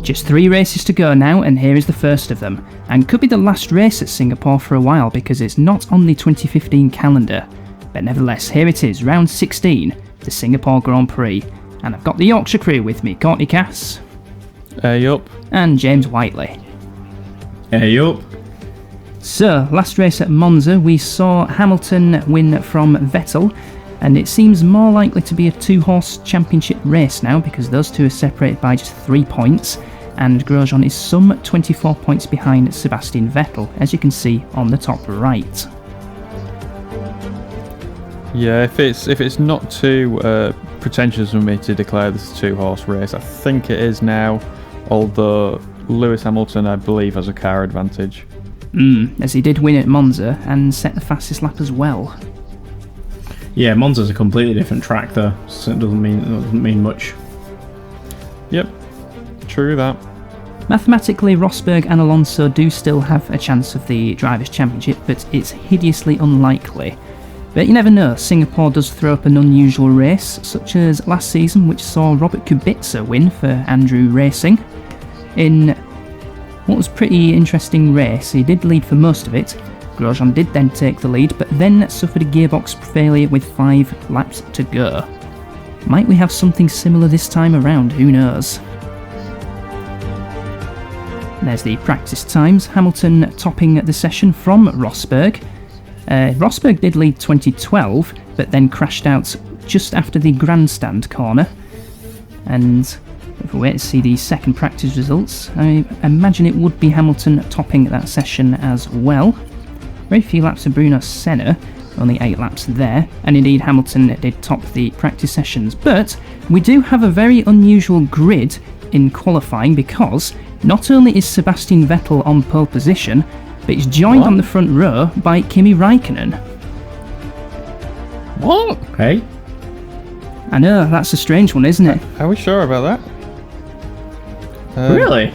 Just 3 races to go now, and here is the first of them, and could be the last race at Singapore for a while because it's not on the 2015 calendar. But nevertheless, here it is, round 16, the Singapore Grand Prix, and I've got the Yorkshire crew with me, Courtney Cass. Hey up. And James Whiteley. Hey up. So, last race at Monza, we saw Hamilton win from Vettel, and it seems more likely to be a 2-horse championship race now because those two are separated by just 3 points, and Grosjean is some 24 points behind Sebastian Vettel, as you can see on the top right. Yeah, if it's not too pretentious for me to declare this a 2-horse race, I think it is now, although Lewis Hamilton, I believe, has a car advantage. As he did win at Monza and set the fastest lap as well. Yeah, Monza's a completely different track though, so it doesn't mean much. Yep, true that. Mathematically, Rosberg and Alonso do still have a chance of the Drivers' Championship, but it's hideously unlikely. But you never know, Singapore does throw up an unusual race, such as last season, which saw Robert Kubica win for Andrew Racing. In what was a pretty interesting race, he did lead for most of it. Grosjean did then take the lead, but then suffered a gearbox failure with 5 laps to go. Might we have something similar this time around? Who knows? There's the practice times. Hamilton topping the session from Rosberg. Rosberg did lead 2012, but then crashed out just after the grandstand corner. And if we wait to see the second practice results, I imagine it would be Hamilton topping that session as well. Very few laps of Bruno Senna, only 8 laps there, and indeed Hamilton did top the practice sessions. But we do have a very unusual grid in qualifying because not only is Sebastian Vettel on pole position, but he's joined on the front row by Kimi Räikkönen. What? Hey? I know, that's a strange one, isn't it? Are we sure about that? Really?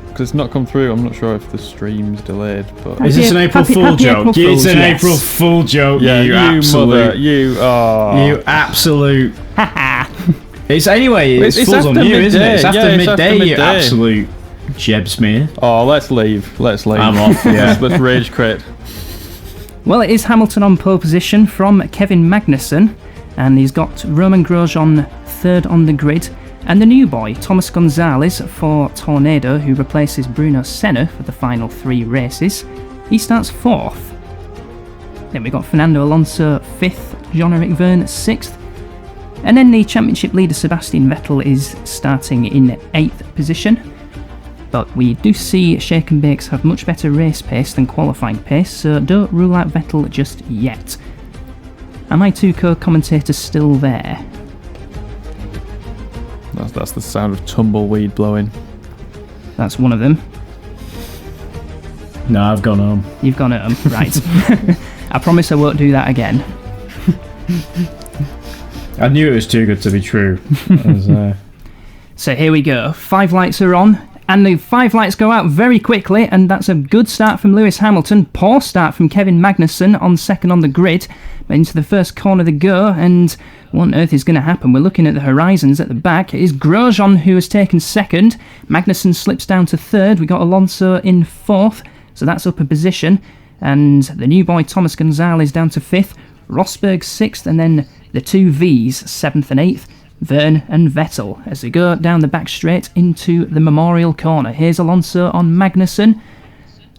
Because it's not come through. I'm not sure if the stream's delayed, but Is this an April Fool joke? It's an April Fool joke. Yeah, you absolute mother, you absolute. It's anyway. It's It's Fools on after you, isn't it? It's midday. after Yeah, it's midday. after You midday. absolute jebsmear. Oh, let's leave. I'm off. Yeah. let's rage quit. Well, it is Hamilton on pole position from Kevin Magnussen, and he's got Roman Grosjean third on the grid, and the new boy, Thomas Gonzalez, for Tornado, who replaces Bruno Senna for the final 3 races. He starts 4th. Then we got Fernando Alonso 5th, Jean-Eric Vergne 6th, and then the championship leader Sebastian Vettel is starting in 8th position. But we do see Shake and Bakes have much better race pace than qualifying pace, so don't rule out Vettel just yet. Are my 2 co-commentators still there? That's the sound of tumbleweed blowing. That's one of them. No, I've gone home. You've gone home, right. I promise I won't do that again. I knew it was too good to be true. So here we go. 5 lights are on, and the 5 lights go out very quickly, and that's a good start from Lewis Hamilton. Poor start from Kevin Magnussen on second on the grid. Into the first corner they go, and what on earth is going to happen? We're looking at the horizons at the back. It is Grosjean who has taken second. Magnussen slips down to third. We got Alonso in 4th, so that's up a position. And the new boy Thomas Gonzalez down to 5th. Rosberg 6th, and then the 2 Vs, 7th and 8th. Vergne and Vettel as they go down the back straight into the Memorial corner. Here's Alonso on Magnussen.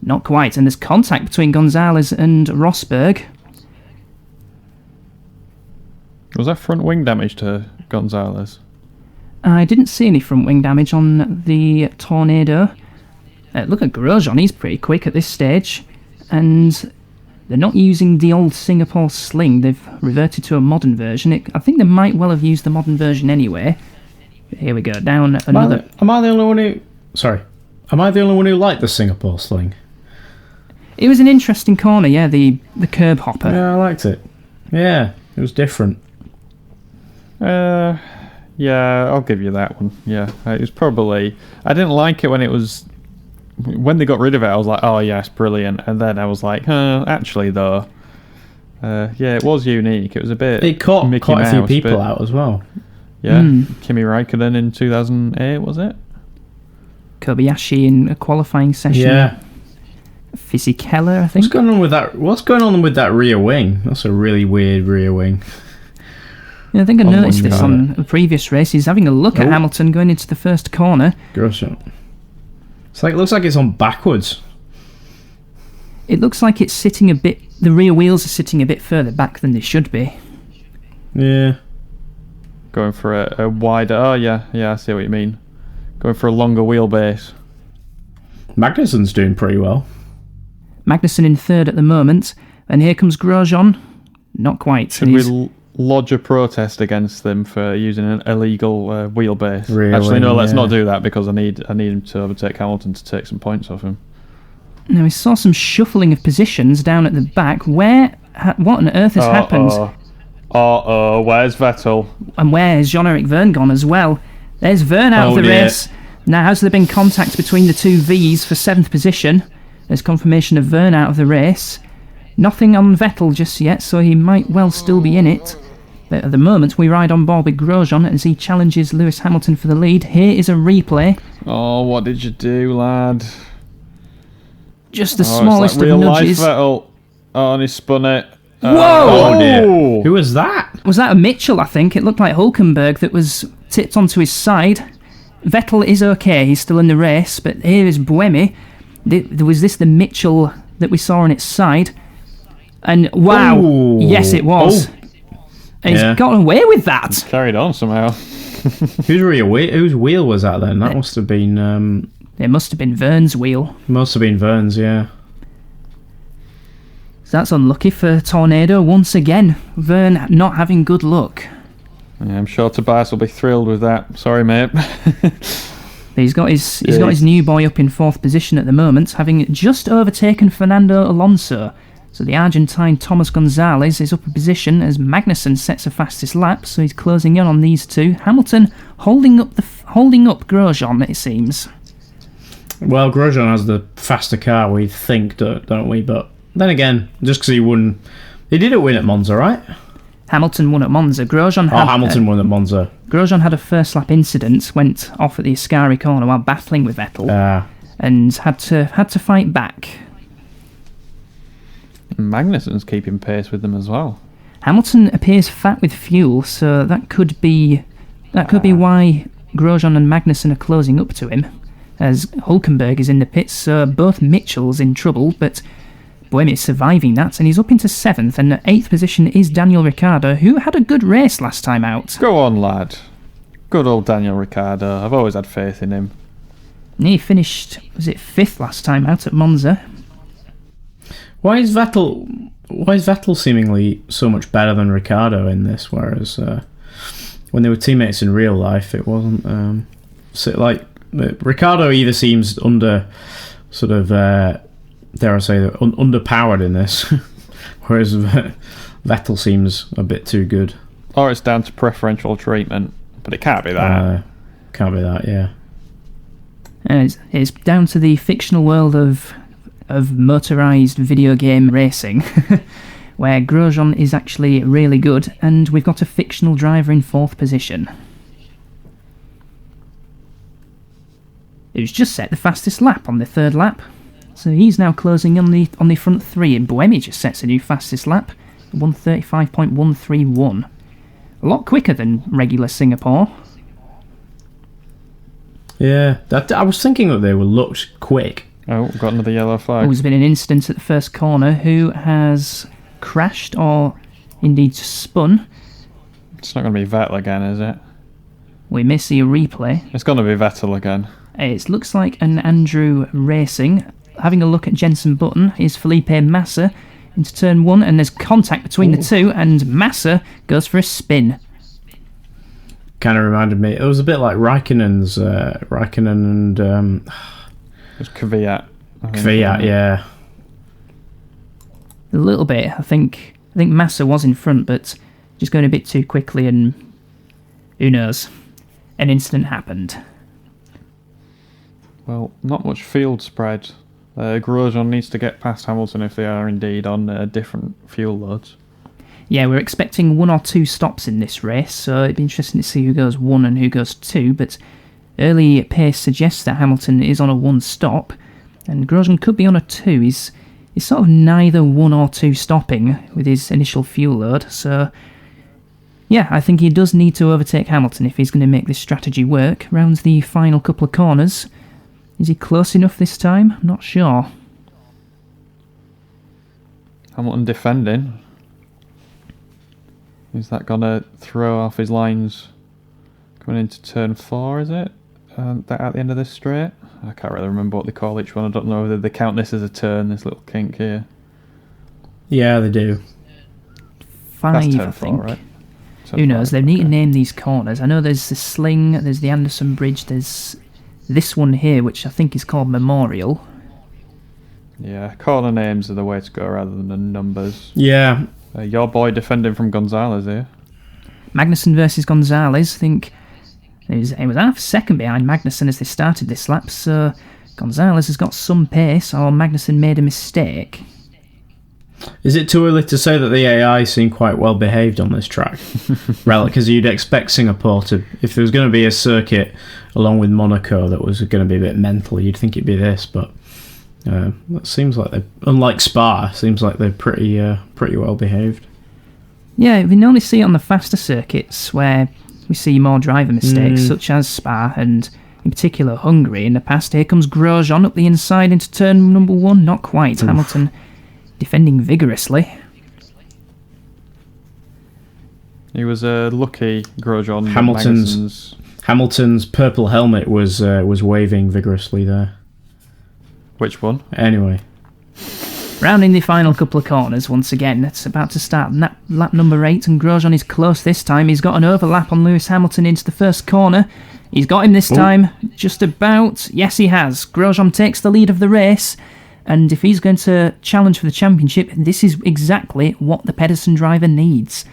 Not quite, and there's contact between Gonzalez and Rosberg. Was that front wing damage to Gonzalez? I didn't see any front wing damage on the Tornado. Look at Grosjean, he's pretty quick at this stage. And they're not using the old Singapore sling, they've reverted to a modern version. I think they might well have used the modern version anyway. Here we go, down another... Am I the only one who... Sorry. Am I the only one who liked the Singapore sling? It was an interesting corner, yeah, the curb hopper. Yeah, I liked it. Yeah, it was different. Yeah, I'll give you that one. Yeah, it was probably... I didn't like it when it was... When they got rid of it, I was like, oh yes, brilliant. And then I was like, actually though... yeah, it was unique. It was a bit... It caught Mickey quite a few Mouse, people but, out as well. Yeah, Kimi Räikkönen in 2008, was it? Kobayashi in a qualifying session. Yeah. Fisichella, I think. What's going on with that rear wing? That's a really weird rear wing. Yeah, I think I noticed this wondering. on the previous race. He's having a look at Hamilton going into the first corner. Grosjean. It looks like it's on backwards. It looks like it's sitting a bit... The rear wheels are sitting a bit further back than they should be. Yeah. Going for a wider... Oh, yeah, I see what you mean. Going for a longer wheelbase. Magnussen's doing pretty well. Magnussen in third at the moment. And here comes Grosjean. Not quite. Should we lodge a protest against them for using an illegal wheelbase? Really, Actually, no, let's yeah. not do that because I need him to overtake Hamilton to take some points off him. Now, we saw some shuffling of positions down at the back. What on earth has happened? Where's Vettel? And where's Jean-Eric Verne gone as well? There's Verne out of the dear. race. Now, has there been contact between the two Vs for 7th position? There's confirmation of Verne out of the race. Nothing on Vettel just yet, so he might well still be in it. But at the moment, we ride on board with Grosjean as he challenges Lewis Hamilton for the lead. Here is a replay. Oh, what did you do, lad? Just the It's smallest like real of life nudges. Vettel. Oh, and he spun it. Whoa! Oh dear. Who was that? Was that a Mitchell, I think? It looked like Hulkenberg that was tipped onto his side. Vettel is okay, he's still in the race, but here is Buemi. Was this the Mitchell that we saw on its side? And wow, Ooh. yes it was. Oh. And he's Yeah. gotten away with that. Carried on somehow. Whose wheel was that then? That must have been It must have been Verne's wheel. Verne's, yeah. So that's unlucky for Tornado once again. Verne not having good luck. Yeah, I'm sure Tobias will be thrilled with that. Sorry, mate. He's got his new boy up in 4th position at the moment, having just overtaken Fernando Alonso. So the Argentine Thomas Gonzalez is up a position as Magnussen sets the fastest lap, so he's closing in on these two. Hamilton holding up Grosjean, it seems. Well, Grosjean has the faster car, we think, don't we? But then again, just because he won... He didn't win at Monza, right? Hamilton won at Monza. Hamilton won at Monza. Grosjean had a first lap incident, went off at the Ascari corner while battling with Vettel, and had to fight back. Magnussen's keeping pace with them as well. Hamilton appears fat with fuel, so that could be why Grosjean and Magnussen are closing up to him, as Hulkenberg is in the pits, so both Mitchells in trouble, but Buemi is surviving that, and he's up into 7th, and at 8th position is Daniel Ricciardo, who had a good race last time out. Go on, lad. Good old Daniel Ricciardo. I've always had faith in him. He finished, was it 5th last time out at Monza? Why is Vettel seemingly so much better than Ricciardo in this, whereas when they were teammates in real life, it wasn't... Ricciardo either seems under sort of... dare I say, underpowered in this, whereas Vettel seems a bit too good. Or it's down to preferential treatment, but it can't be that. Can't be that, yeah. It's down to the fictional world of motorised video game racing, where Grosjean is actually really good, and we've got a fictional driver in 4th position. Who's just set the fastest lap on the 3rd lap. So he's now closing on the front 3, and Buemi just sets a new fastest lap, 1:35.131. A lot quicker than regular Singapore. Yeah, I was thinking that they were looked quick. Oh, we've got another yellow flag. There's been an incident at the first corner. Who has crashed or indeed spun? It's not going to be Vettel again, is it? We may see a replay. It's going to be Vettel again. It looks like an Andrew Racing. Having a look at Jenson Button is Felipe Massa into turn 1, and there's contact between the two, and Massa goes for a spin. Kind of reminded me. It was a bit like Raikkonen and It was Kvyat. Kvyat, yeah. A little bit. I think Massa was in front, but just going a bit too quickly, and who knows? An incident happened. Well, not much field spread. Grosjean needs to get past Hamilton if they are indeed on different fuel loads. Yeah, we're expecting 1 or 2 stops in this race, so it'd be interesting to see who goes 1 and who goes 2, but Early pace suggests that Hamilton is on a 1 stop, and Grosjean could be on a 2. He's sort of neither 1 or 2 stopping with his initial fuel load, so yeah, I think he does need to overtake Hamilton if he's going to make this strategy work. Rounds the final couple of corners. Is he close enough this time? I'm not sure. Hamilton defending. Is that going to throw off his lines coming into turn 4, is it? That at the end of this straight? I can't really remember what they call each one. I don't know whether they count this as a turn, this little kink here. Yeah, they do. 5, That's turn I 4, think. right? Who knows? They need to name these corners. I know there's the Sling, there's the Anderson Bridge, there's this one here, which I think is called Memorial. Yeah, corner names are the way to go rather than the numbers. Yeah. Your boy defending from Gonzalez here. Magnussen versus Gonzalez. I think it was half a second behind Magnussen as they started this lap, so Gonzalez has got some pace, or Magnussen made a mistake. Is it too early to say that the AI seemed quite well behaved on this track? Because you'd expect Singapore to, if there was going to be a circuit along with Monaco that was going to be a bit mental, you'd think it'd be this, but it seems like they, unlike Spa, seems like they're pretty well behaved. Yeah, we normally see it on the faster circuits where we see more driver mistakes, such as Spa and in particular Hungary in the past. Here comes Grosjean up the inside into turn number 1. Not quite. Hamilton defending vigorously. He was lucky, Grosjean. Hamilton's purple helmet was waving vigorously there. Which one? Anyway. Rounding the final couple of corners once again. It's about to start lap number 8, and Grosjean is close this time. He's got an overlap on Lewis Hamilton into the first corner. He's got him this time, just about. Yes, he has. Grosjean takes the lead of the race, and if he's going to challenge for the championship, this is exactly what the Pedersen driver needs.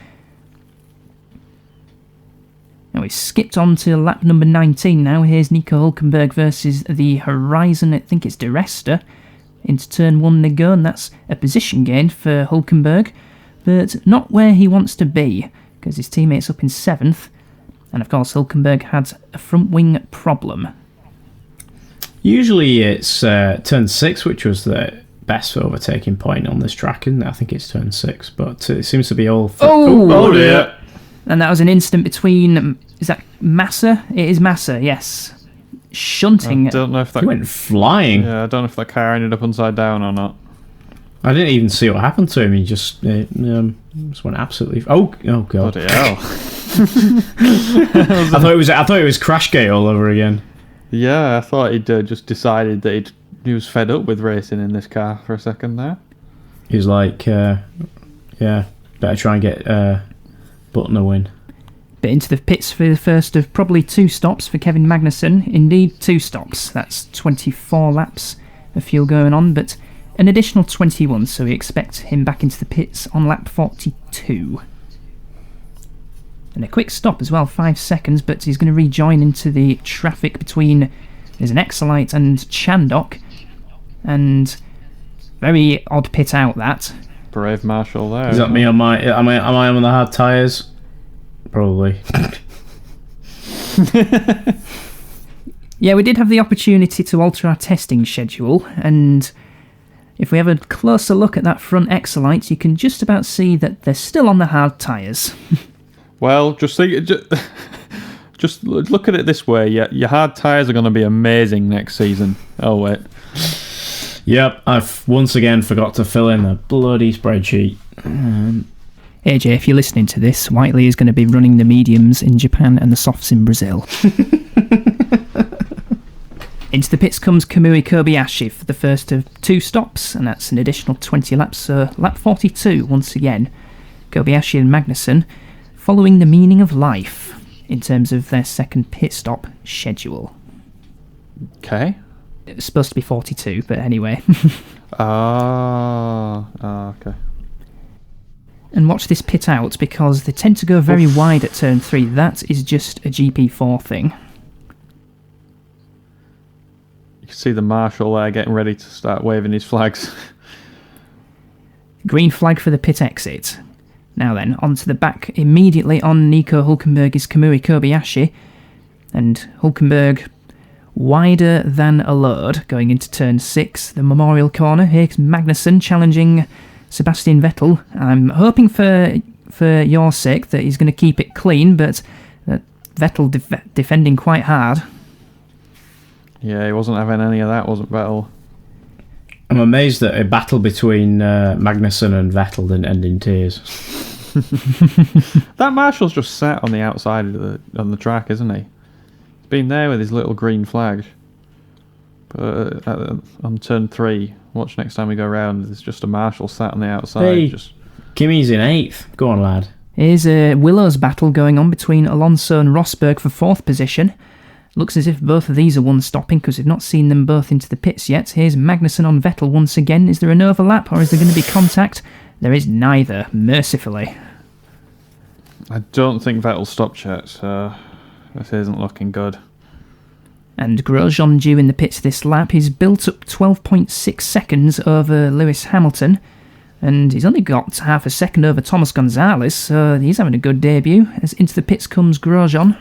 Now we've skipped on to lap number 19 now. Here's Nico Hülkenberg versus the Horizon, I think it's De Resta. Into turn 1 they go, and that's a position gain for Hülkenberg, but not where he wants to be, because his teammate's up in 7th, and of course Hülkenberg had a front wing problem. Usually it's turn 6, which was the best overtaking point on this track, isn't it? I think it's turn 6, but it seems to be all... Oh dear! And that was an instant between... Is that Massa? It is Massa, yes. Shunting. I don't know if that... He went flying. Yeah, I don't know if that car ended up upside down or not. I didn't even see what happened to him. He just went absolutely... Oh god! Bloody hell! I thought it was Crashgate all over again. Yeah, I thought he'd just decided that he was fed up with racing in this car for a second there. He was like, better try and get Button a win. But into the pits for the first of probably 2 stops for Kevin Magnussen. Indeed, 2 stops. That's 24 laps of fuel going on, but an additional 21, so we expect him back into the pits on lap 42. And a quick stop as well, 5 seconds, but he's going to rejoin into the traffic between... There's an Exolite and Chandok, and very odd pit out that. Brave Marshall there. Is that me on my... Am I on the hard tyres? Probably. Yeah, we did have the opportunity to alter our testing schedule, and if we have a closer look at that front Exolite, you can just about see that they're still on the hard tyres. Well, just look at it this way. Your hard tyres are going to be amazing next season. Oh, wait. Yep, I've once again forgot to fill in the bloody spreadsheet. AJ, if you're listening to this, Whiteley is going to be running the mediums in Japan and the softs in Brazil. Into the pits comes Kamui Kobayashi for the first of 2 stops, and that's an additional 20 laps, so lap 42 once again. Kobayashi and Magnussen following the meaning of life in terms of their second pit stop schedule. Okay. It was supposed to be 42, but anyway. Okay. And watch this pit out, because they tend to go very wide at turn 3. That is just a GP4 thing. You can see the marshal there getting ready to start waving his flags. Green flag for the pit exit. Now then, onto the back immediately on Nico Hülkenberg is Kamui Kobayashi. And Hülkenberg wider than a load going into turn 6, the Memorial Corner. Here's Magnussen challenging Sebastian Vettel. I'm hoping for your sake that he's going to keep it clean, but Vettel defending quite hard. Yeah, he wasn't having any of that, wasn't Vettel? I'm amazed that a battle between Magnussen and Vettel didn't end in tears. That Marshall's just sat on the outside of on the track, isn't he? He's been there with his little green flag. But on turn 3, watch next time we go round, there's just a Marshall sat on the outside. Hey, Kimi's in 8th. Go on, lad. Here's a Willow's battle going on between Alonso and Rosberg for 4th position. Looks as if both of these are one-stopping because we've not seen them both into the pits yet. Here's Magnussen on Vettel once again. Is there an overlap or is there going to be contact? There is neither, mercifully. I don't think Vettel stopped yet, so this isn't looking good. And Grosjean due in the pits this lap. He's built up 12.6 seconds over Lewis Hamilton. And he's only got half a second over Thomas Gonzalez, so he's having a good debut. As into the pits comes Grosjean.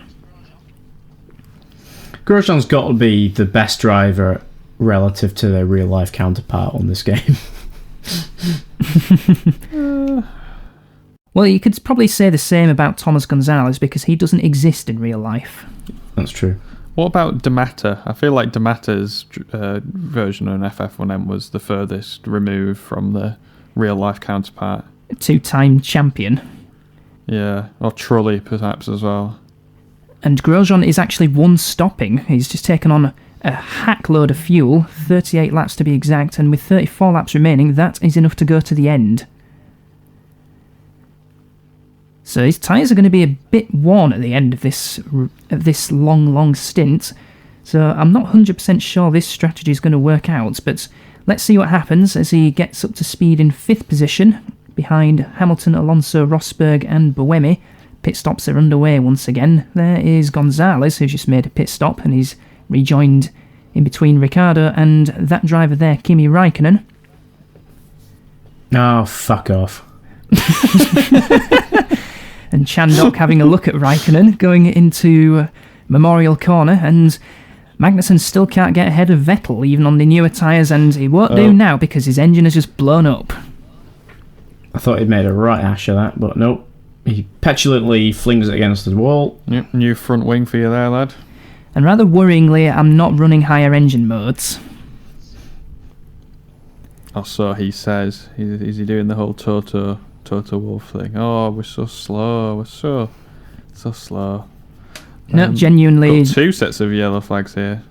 Grosjean's got to be the best driver relative to their real-life counterpart on this game. Well, you could probably say the same about Thomas Gonzalez because he doesn't exist in real life. That's true. What about D'Amata? I feel like D'Amata's version of an FF1M was the furthest removed from the real-life counterpart. A 2-time champion. Yeah, or Trulli perhaps as well. And Grosjean is actually one-stopping. He's just taken on a hack load of fuel, 38 laps to be exact, and with 34 laps remaining, that is enough to go to the end. So his tyres are going to be a bit worn at the end of this long stint. So I'm not 100% sure this strategy is going to work out, but let's see what happens as he gets up to speed in 5th position, behind Hamilton, Alonso, Rosberg and Buemi. Pit stops are underway once again. There is Gonzalez, who's just made a pit stop, and he's rejoined in between Ricciardo and that driver there, Kimi Räikkönen. Oh, fuck off. And Chandok having a look at Räikkönen going into Memorial Corner, and Magnussen still can't get ahead of Vettel, even on the newer tyres, and he won't do now because his engine has just blown up. I thought he'd made a right hash of that, but nope. He petulantly flings it against the wall. Yep, new front wing for you there, lad. And rather worryingly, I'm not running higher engine modes. Or so he says. Is he doing the whole Toto Wolff thing? Oh, we're so slow. We're so slow. No, genuinely. Got 2 sets of yellow flags here.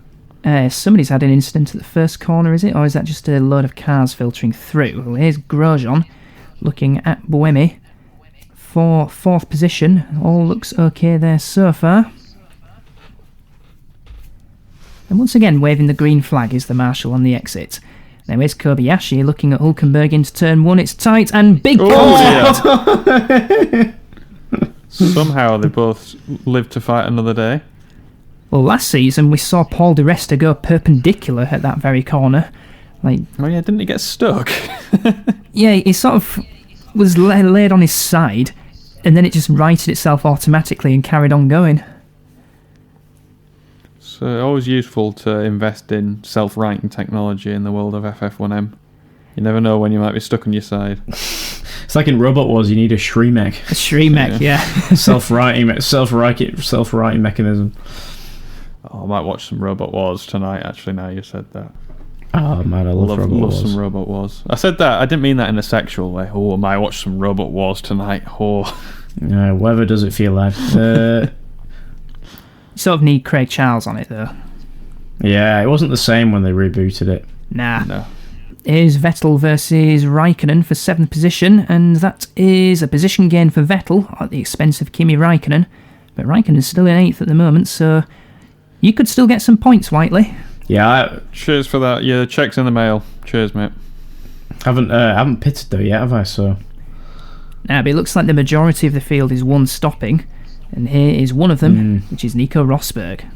Somebody's had an incident at the first corner, is it? Or is that just a load of cars filtering through? Well, here's Grosjean looking at Buemi for 4th position. All looks okay there so far. And once again, waving the green flag is the marshal on the exit. Now here's Kobayashi looking at Hülkenberg into turn 1. It's tight and big contact! Somehow they both lived to fight another day. Well, last season we saw Paul Di Resta go perpendicular at that very corner. Oh yeah, didn't he get stuck? Yeah, he sort of was laid on his side, and then it just righted itself automatically and carried on going. So always useful to invest in self-righting technology in the world of FF1M. You never know when you might be stuck on your side. It's like in Robot Wars, you need a Shremek. A Shremek, yeah. self-righting mechanism. Oh, I might watch some Robot Wars tonight, actually, now you said that. Oh man, I love Robot Wars. Some Robot Wars. I said that, I didn't mean that in a sexual way. Oh, I might watch some Robot Wars tonight. Oh. Whatever does it feel like. You sort of need Craig Charles on it, though. Yeah, it wasn't the same when they rebooted it. Nah. No. Here's Vettel versus Räikkönen for 7th position, and that is a position gain for Vettel at the expense of Kimi Räikkönen. But Räikkönen's still in 8th at the moment, so you could still get some points, Whiteley. Yeah. Cheers for that. Yeah, check's in the mail. Cheers, mate. Haven't pitted though yet, have I? So. But it looks like the majority of the field is one stopping, and here is one of them, which is Nico Rosberg.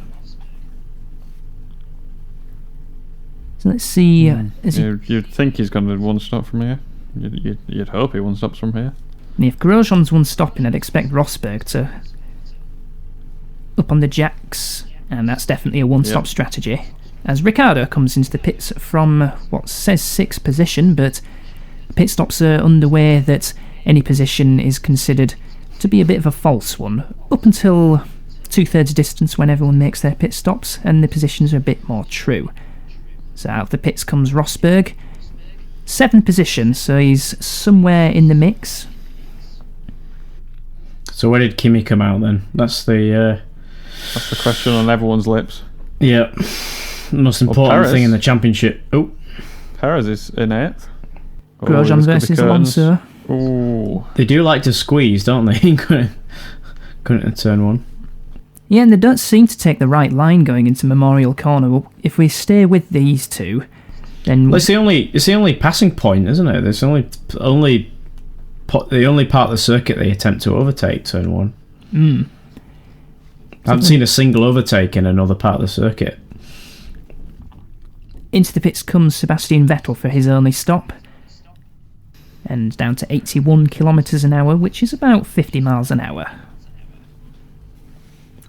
So let's see. You'd think he's going to one stop from here. You'd hope he one stops from here. And if Grosjean's one stopping, I'd expect Rosberg to up on the jacks And that's definitely a one-stop strategy. As Ricciardo comes into the pits from what says 6th position, but pit stops are underway that any position is considered to be a bit of a false one, up until 2/3 distance when everyone makes their pit stops, and the positions are a bit more true. So out of the pits comes Rosberg, 7th position, so he's somewhere in the mix. So where did Kimi come out then? That's the question on everyone's lips. Yeah. Most important thing in the championship. Oh. Perez is in 8th. Grosjean versus Alonso. Ooh. They do like to squeeze, don't they? Couldn't in turn 1. Yeah, and they don't seem to take the right line going into Memorial Corner. If we stay with these two, then... Well, it's the only passing point, isn't it? It's the only part of the circuit they attempt to overtake, turn 1. I haven't seen a single overtake in another part of the circuit. Into the pits comes Sebastian Vettel for his only stop. And down to 81 kilometres an hour, which is about 50 miles an hour.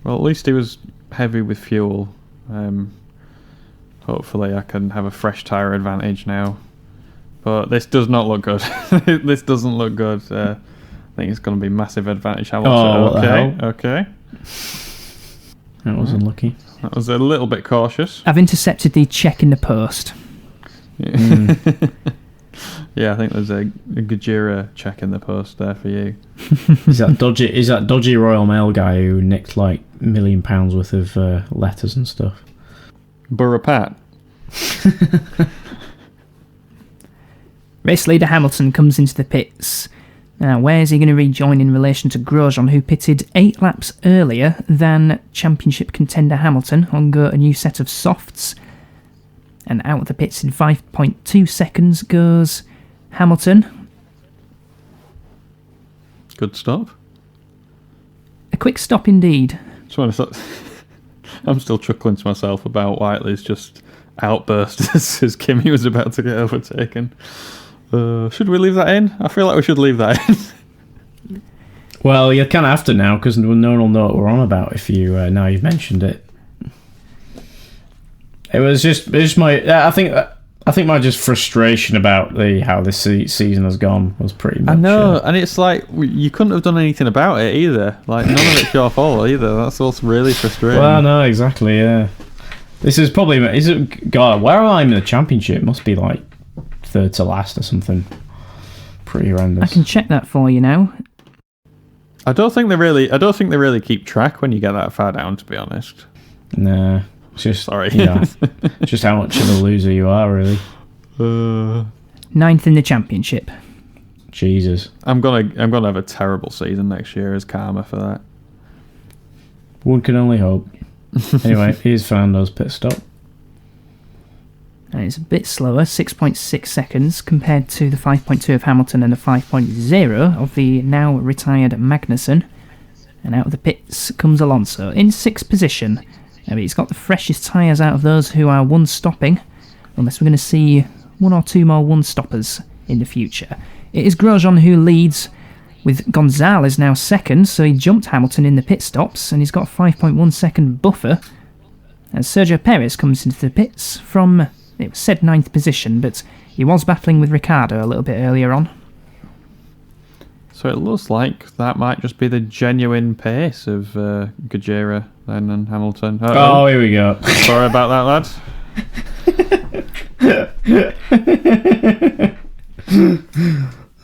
Well, at least he was heavy with fuel. Hopefully I can have a fresh tyre advantage now. But this does not look good. This doesn't look good. I think it's going to be massive advantage. Okay. That was unlucky. That was a little bit cautious. I've intercepted the check in the post. Yeah, yeah, I think there's a Gajira check in the post there for you. Is that dodgy Royal Mail guy who nicked like £1 million worth of letters and stuff? Borough Pat. Race leader Hamilton comes into the pits. Now, where is he going to rejoin in relation to Grosjean, who pitted 8 laps earlier than championship contender Hamilton, on a new set of softs? And out of the pits in 5.2 seconds goes Hamilton. Good stop. A quick stop indeed. I'm still chuckling to myself about Whiteley's just outburst as Kimi was about to get overtaken. Should we leave that in? I feel like we should leave that in. Well, you kind of have to now, because no one will know what we're on about if you now you've mentioned it. It was just my. I think my just frustration about how this season has gone was pretty much. I know, and it's like you couldn't have done anything about it either. Like none of it's your fault either. That's what's really frustrating. Well, no, exactly. Yeah, this is probably. God, where am I in the championship? Must be like 3rd to last or something. Pretty horrendous. I can check that for you now. I don't think they really keep track when you get that far down. To be honest. Nah. It's just, sorry. Yeah, just how much of a loser you are, really. 9th in the championship. Jesus. I'm gonna have a terrible season next year as karma for that. One can only hope. Anyway, here's Fernando's pit stop. And it's a bit slower, 6.6 seconds, compared to the 5.2 of Hamilton and the 5.0 of the now retired Magnussen. And out of the pits comes Alonso in 6th position. He's got the freshest tyres out of those who are one-stopping, unless we're going to see 1 or 2 more one-stoppers in the future. It is Grosjean who leads, with Gonzalez now 2nd, so he jumped Hamilton in the pit stops, and he's got a 5.1 second buffer. As Sergio Perez comes into the pits from, it was said 9th position, but he was battling with Ricciardo a little bit earlier on. So it looks like that might just be the genuine pace of Gajira then and Hamilton. Oh, here we go. Sorry about that, lads.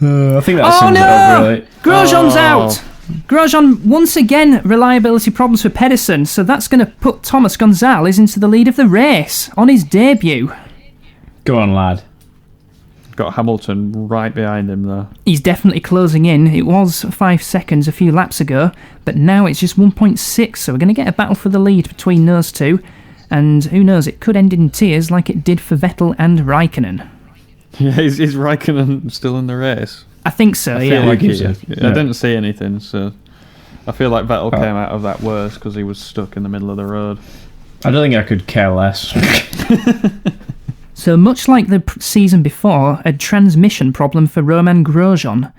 I think that sums it up, really. Grosjean's out! Grosjean, once again, reliability problems for Pedersen, so that's going to put Thomas Gonzalez into the lead of the race on his debut. Go on, lad. Got Hamilton right behind him there. He's definitely closing in. It was 5 seconds a few laps ago, but now it's just 1.6, so we're going to get a battle for the lead between those two, and who knows, it could end in tears like it did for Vettel and Raikkonen. Yeah, is Raikkonen still in the race? I think so, I yeah. feel like he is. I didn't see anything, so I feel like Vettel came out of that worse because he was stuck in the middle of the road. I don't think I could care less. So much like the season before, a transmission problem for Romain Grosjean.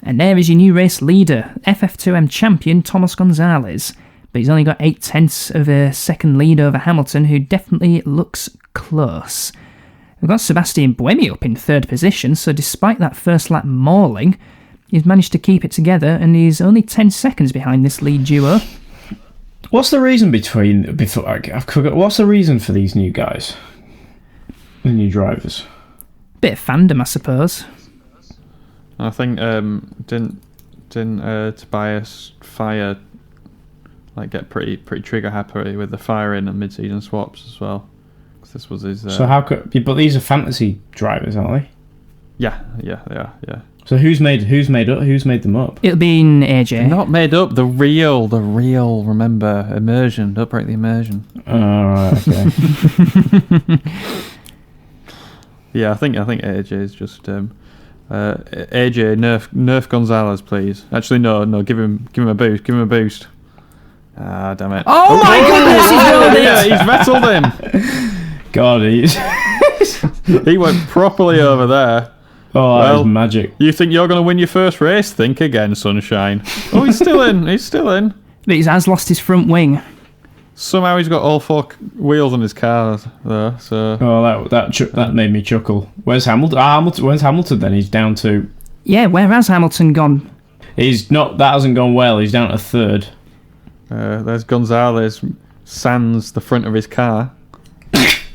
And there is your new race leader, FF1M champion Thomas Gonzalez. but he's only got 0.8 of a second lead over Hamilton, who definitely looks close. We've got Sebastian Buemi up in third position, so despite that first lap mauling, he's managed to keep it together, and he's only 10 seconds behind this lead duo. What's the reason what's the reason for these new guys? The new drivers? Bit of fandom, I suppose. I think didn't Tobias Fire get pretty trigger happy with the firing and mid-season swaps as well. 'Cause this was his. So how could? But these are fantasy drivers, aren't they? Yeah, they are. Yeah. So who's made them up? It'll be in AJ. Not made up. The real. Remember, immersion. Upright the immersion. Oh, right, okay. Yeah, I think AJ is just AJ nerf Gonzalez, please. Actually, no, give him a boost. Ah, damn it! Oh my goodness, he's rolled it! Yeah, he's rattled him. God, He went properly over there. Oh, that was magic. You think you're going to win your first race? Think again, sunshine. Oh, he's still in. But he has lost his front wing. Somehow he's got all four wheels on his car, though. So. Oh, that made me chuckle. Where's Hamilton? Where's Hamilton then? He's down to. Yeah, where has Hamilton gone? He's not. That hasn't gone well. He's down to third. There's Gonzalez sands the front of his car. I think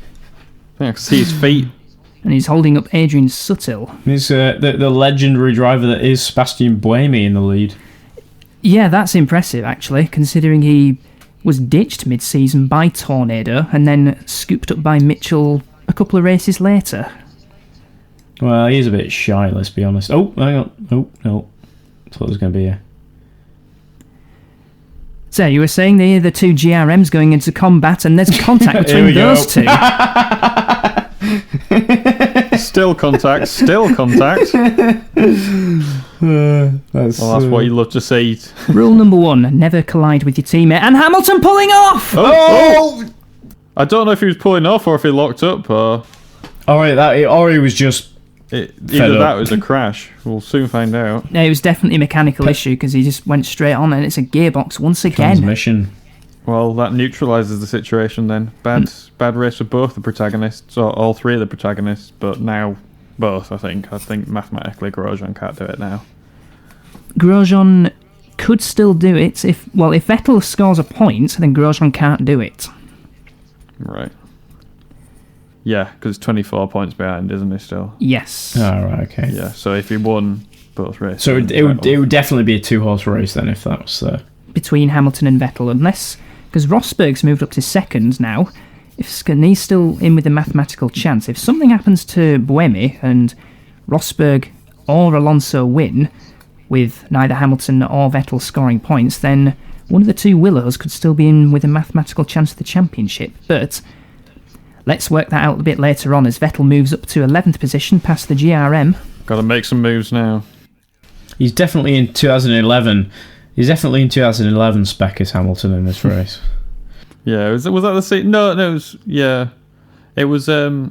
I can see his feet. And he's holding up Adrian Sutil. He's the legendary driver that is Sebastian Buemi in the lead. Yeah, that's impressive, actually, considering he was ditched mid-season by Tornado and then scooped up by Mitchell a couple of races later. Well, he's a bit shy, let's be honest. Oh, hang on. Oh, no. I thought it was going to be here. So, you were saying the two GRMs going into combat, and there's contact between those two. Still contact. That's what you love to see. Rule number 1, never collide with your teammate. And Hamilton pulling off! Oh! I don't know if he was pulling off or if he locked up or Or he was just either that was a crash. We'll soon find out. No, it was definitely a mechanical issue because he just went straight on, and it's a gearbox once again. Transmission. Well, that neutralises the situation then. Bad race for both the protagonists, or all three of the protagonists, but now both, I think. I think mathematically Grosjean can't do it now. Grosjean could still do it if Vettel scores a point, then Grosjean can't do it. Right. Yeah, because it's 24 points behind, isn't he still? Yes. Oh, right, okay. Yeah, so if he won both races... So it would definitely be a two-horse race then if that was... Between Hamilton and Vettel, unless... Because Rosberg's moved up to second now. And he's still in with a mathematical chance. If something happens to Buemi and Rosberg or Alonso win, with neither Hamilton or Vettel scoring points, then one of the two Willows could still be in with a mathematical chance of the championship. But let's work that out a bit later on as Vettel moves up to 11th position past the GRM. Got to make some moves now. He's definitely in 2011. He's definitely in 2011 spec as Hamilton in this race. Yeah, was that the season? No, it was... Yeah. It was... I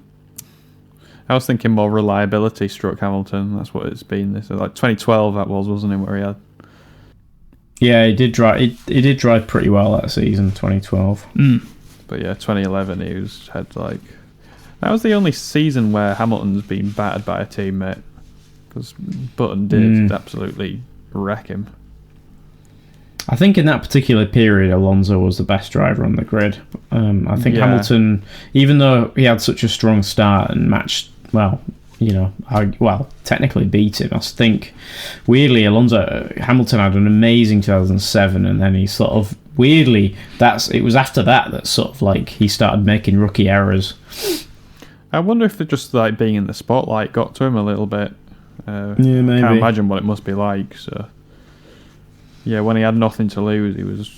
was thinking more reliability struck Hamilton. That's what it's been. This 2012 that was, wasn't it, where he had... Yeah, he did drive. He did drive pretty well that season, 2012. But yeah, 2011 he had that was the only season where Hamilton's been battered by a teammate, because Button did absolutely wreck him. I think in that particular period, Alonso was the best driver on the grid. I think Hamilton, even though he had such a strong start and matched, technically beat him. I think, weirdly, Hamilton had an amazing 2007, and then he sort of, weirdly, it was after that sort of he started making rookie errors. I wonder if just being in the spotlight got to him a little bit. Yeah, maybe. I can't imagine what it must be like, so... Yeah, when he had nothing to lose,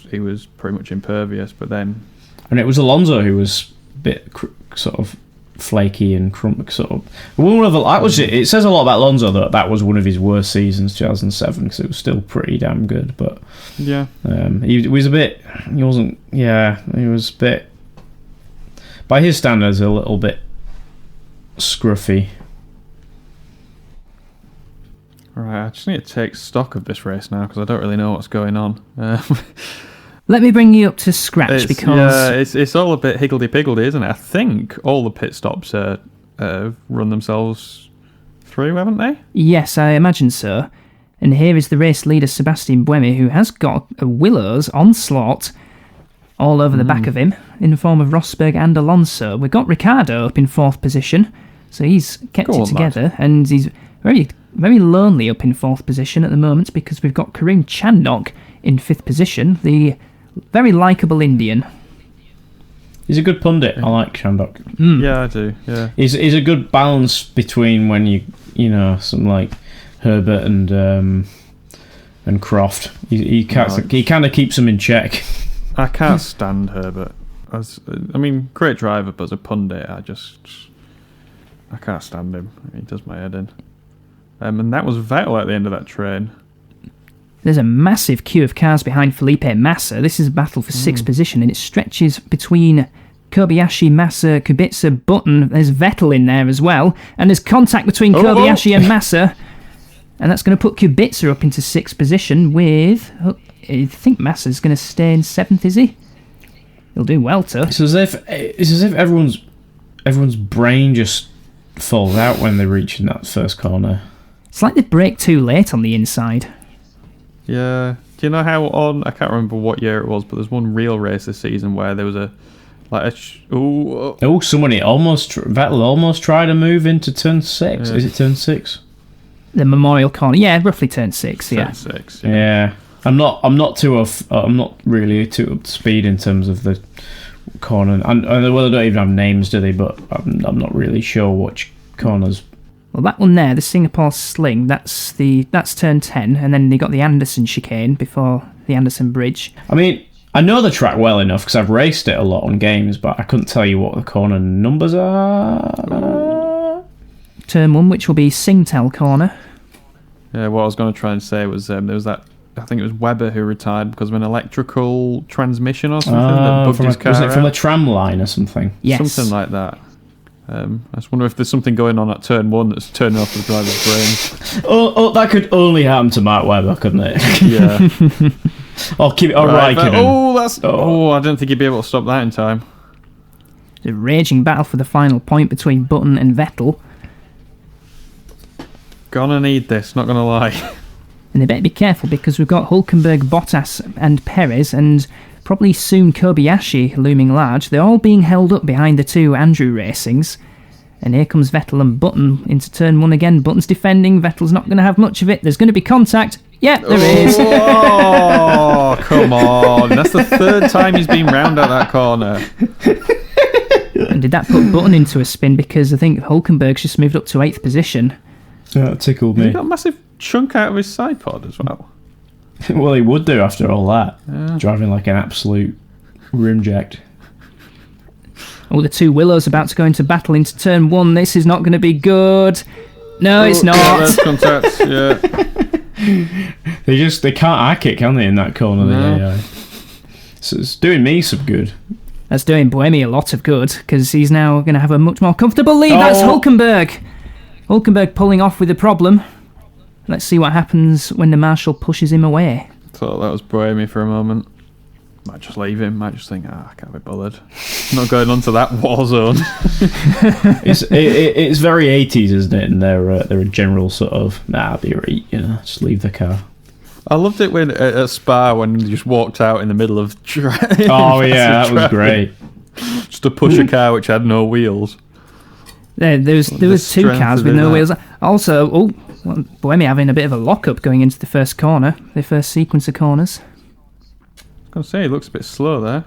he was pretty much impervious. But then, and it was Alonso who was a bit sort of flaky and sort of. It says a lot about Alonso that was one of his worst seasons, 2007, because it was still pretty damn good. But yeah, he was a bit. He wasn't. Yeah, he was a bit. By his standards, a little bit scruffy. Right, I just need to take stock of this race now because I don't really know what's going on. Let me bring you up to scratch because it's all a bit higgledy-piggledy, isn't it? I think all the pit stops run themselves through, haven't they? Yes, I imagine so. And here is the race leader, Sebastian Buemi, who has got a Willow's onslaught all over the back of him in the form of Rosberg and Alonso. We've got Ricciardo up in 4th position, so he's kept it together, and he's very, very lonely up in 4th position at the moment because we've got Karun Chandhok in 5th position, the very likeable Indian. He's a good pundit. I like Chandhok. Yeah, I do. Yeah, he's a good balance between when you know, some like Herbert and Croft. He kind of keeps them in check. I can't stand Herbert. Great driver, but as a pundit, I can't stand him. He does my head in. And that was Vettel at the end of that train. There's a massive queue of cars behind Felipe Massa. This is a battle for 6th position, and it stretches between Kobayashi, Massa, Kubica, Button. There's Vettel in there as well, and there's contact between Kobayashi and Massa, and that's going to put Kubica up into 6th position with... I think Massa's going to stay in 7th, is he? He'll do well, too. It's as if everyone's brain just falls out when they reach in that first corner. It's like they brake too late on the inside. Yeah. Do you know how I can't remember what year it was, but there's one real race this season where there was Vettel almost tried to move into turn 6. Yeah. Is it turn 6? The Memorial Corner, yeah, roughly turn 6. Yeah. Turn 6. Yeah. I'm not really too up to speed in terms of the corner. And well, they don't even have names, do they? But I'm not really sure which corners. Well, that one there, the Singapore Sling, that's turn 10, and then they got the Anderson chicane before the Anderson Bridge. I mean, I know the track well enough because I've raced it a lot on games, but I couldn't tell you what the corner numbers are. Turn 1, which will be Singtel Corner. Yeah, what I was going to try and say was there was that. I think it was Webber who retired because of an electrical transmission or something that bugged his car. Was it from a tram line or something? Yes. Something like that. I just wonder if there's something going on at turn 1 that's turning off the driver's brains. Oh, that could only happen to Mark Webber, couldn't it? Yeah. I'll keep it all right. I don't think he'd be able to stop that in time. The raging battle for the final point between Button and Vettel. Gonna need this, not gonna lie. And they better be careful because we've got Hülkenberg, Bottas and Perez and probably soon Kobayashi looming large. They're all being held up behind the two Andrew Racings. And here comes Vettel and Button into turn 1 again. Button's defending. Vettel's not going to have much of it. There's going to be contact. Yeah, there is. Oh, come on. That's the 3rd time he's been round at that corner. And did that put Button into a spin because I think Hülkenberg's just moved up to 8th position. That tickled me. He got a massive chunk out of his side pod as well. Well, he would do after all that. Yeah. Driving like an absolute rimjacked. Oh, the two Willows about to go into battle into turn 1. This is not going to be good. No, it's not. Yeah, there's contact, yeah. They can't hack it, can they, in that corner? No. So it's doing me some good. That's doing Buemi a lot of good because he's now going to have a much more comfortable lead. That's Hülkenberg. Hülkenberg pulling off with a problem. Let's see what happens when the marshal pushes him away. Thought that was Buemi for a moment. Might just leave him. Might just think, I can't be bothered. Not going on to that war zone. It's very 80s, isn't it? And they're a general sort of, I'll be right, just leave the car. I loved it when at Spa when he just walked out in the middle of Oh yeah, that was great. Just to push a car which had no wheels. There was two cars with no wheels. Also, Buemi having a bit of a lock-up going into the first corner, the first sequence of corners. I was going to say, he looks a bit slow there.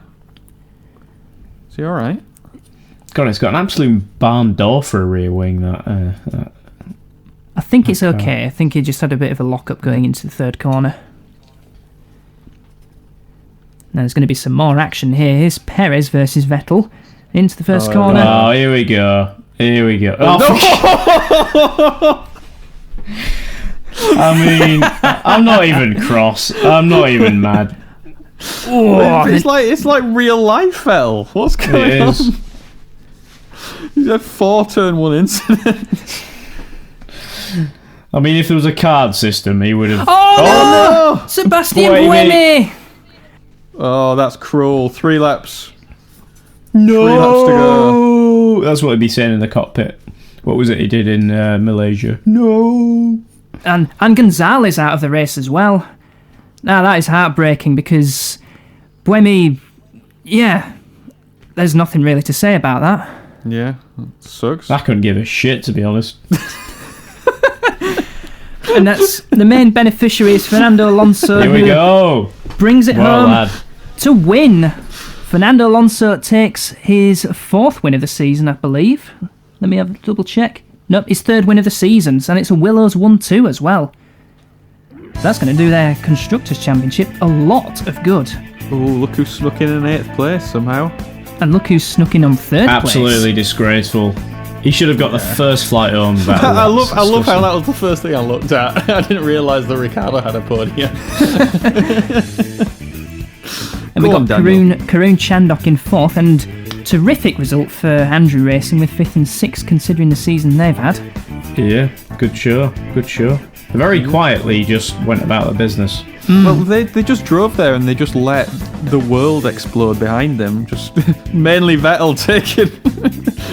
Is he alright? God, it's got an absolute barn door for a rear wing, that I think it's okay. I think he just had a bit of a lock-up going into the third corner. Now there's going to be some more action here. Here's Perez versus Vettel into the first corner. Oh, here we go. I mean, I'm not even cross. I'm not even mad. It's like real life, Vettel. What's going on? He's had 4 turn 1 incidents. I mean, if there was a card system, he would have... Oh no! Sebastian Buemi! Oh, that's cruel. 3 laps. No! 3 laps to go. That's what he'd be saying in the cockpit. What was it he did in Malaysia? No! And Gonzalez out of the race as well. Now that is heartbreaking because Buemi, there's nothing really to say about that. Yeah, that sucks. I couldn't give a shit, to be honest. And that's the main beneficiary is Fernando Alonso. Here we go. Brings it Well, home lad. to win. Fernando Alonso takes his 4th win of the season, I believe. Let me have a double check. Nope, his 3rd win of the season, and it's a Willows 1-2 as well. That's going to do their Constructors' Championship a lot of good. Oh, look who snuck in 8th place somehow. And look who's snuck in on 3rd place. Absolutely disgraceful. He should have got the first flight home. I love how that was the first thing I looked at. I didn't realise that Ricciardo had a podium. And we got Karun Chandok in 4th, and terrific result for Andrew Racing with 5th and 6th considering the season they've had. Yeah, good show. Very quietly just went about their business. Well, they just drove there and they just let the world explode behind them. Just mainly Vettel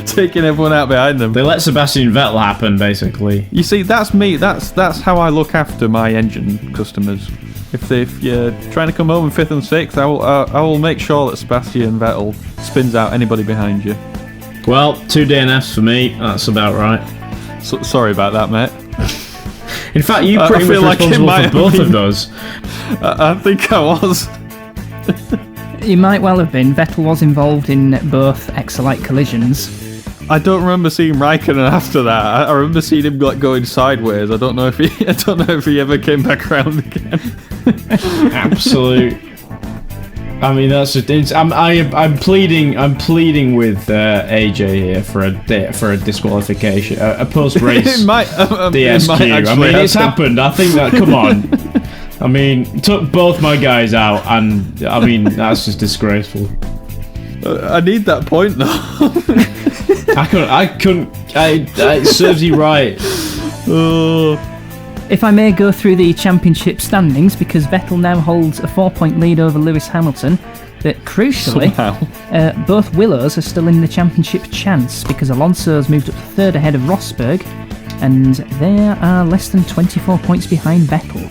taking everyone out behind them. They let Sebastian Vettel happen, basically. You see, that's me. That's how I look after my engine customers. If you're trying to come home in 5th and 6th, I will make sure that Sebastian Vettel spins out anybody behind you. Well, 2 DNFs for me. That's about right. Sorry about that, mate. In fact, you pretty much responsible for both of those. I think I was. He might well have been. Vettel was involved in both Exolite collisions. I don't remember seeing Raikkonen after that. I remember seeing him going sideways. I don't know if he ever came back around again. Absolute. I mean, that's just. I'm pleading with AJ here for a disqualification, a post race DSQ. I mean, it's happened. I think that. Come on. I mean, took both my guys out, and I mean that's just disgraceful. I need that point though. I couldn't. It serves you right. If I may go through the championship standings, because Vettel now holds a 4-point lead over Lewis Hamilton, but crucially, both Willows are still in the championship chance, because Alonso's moved up to 3rd ahead of Rosberg, and they are less than 24 points behind Vettel.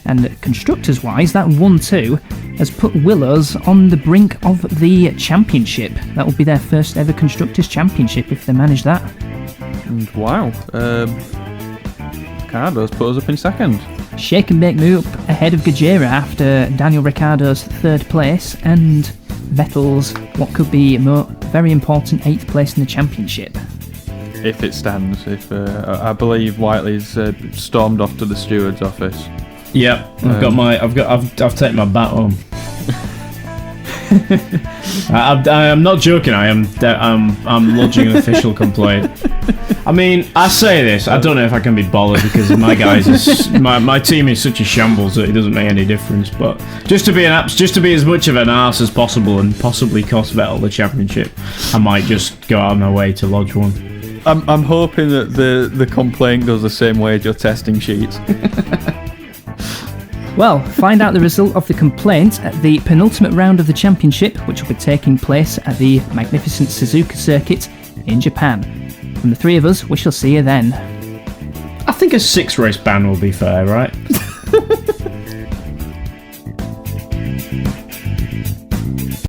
And constructors-wise, that 1-2 has put Willows on the brink of the championship. That will be their first ever Constructors' Championship if they manage that. Wow. Ricciardo's put us up in 2nd. Shake and bake move up ahead of Gajera after Daniel Ricciardo's 3rd place and Vettel's what could be a very important 8th place in the championship. If it stands. I believe Whiteley's stormed off to the steward's office. Yep, I've taken my bat home. I'm not joking. I'm lodging an official complaint. I mean, I say this. I don't know if I can be bothered because my guys, my team is such a shambles that it doesn't make any difference. But just to be as much of an arse as possible and possibly cost Vettel the championship, I might just go out of my way to lodge one. I'm hoping that the complaint goes the same way as your testing sheets. Well, find out the result of the complaint at the penultimate round of the championship, which will be taking place at the magnificent Suzuka circuit in Japan. From the 3 of us, we shall see you then. I think a 6-race ban will be fair, right?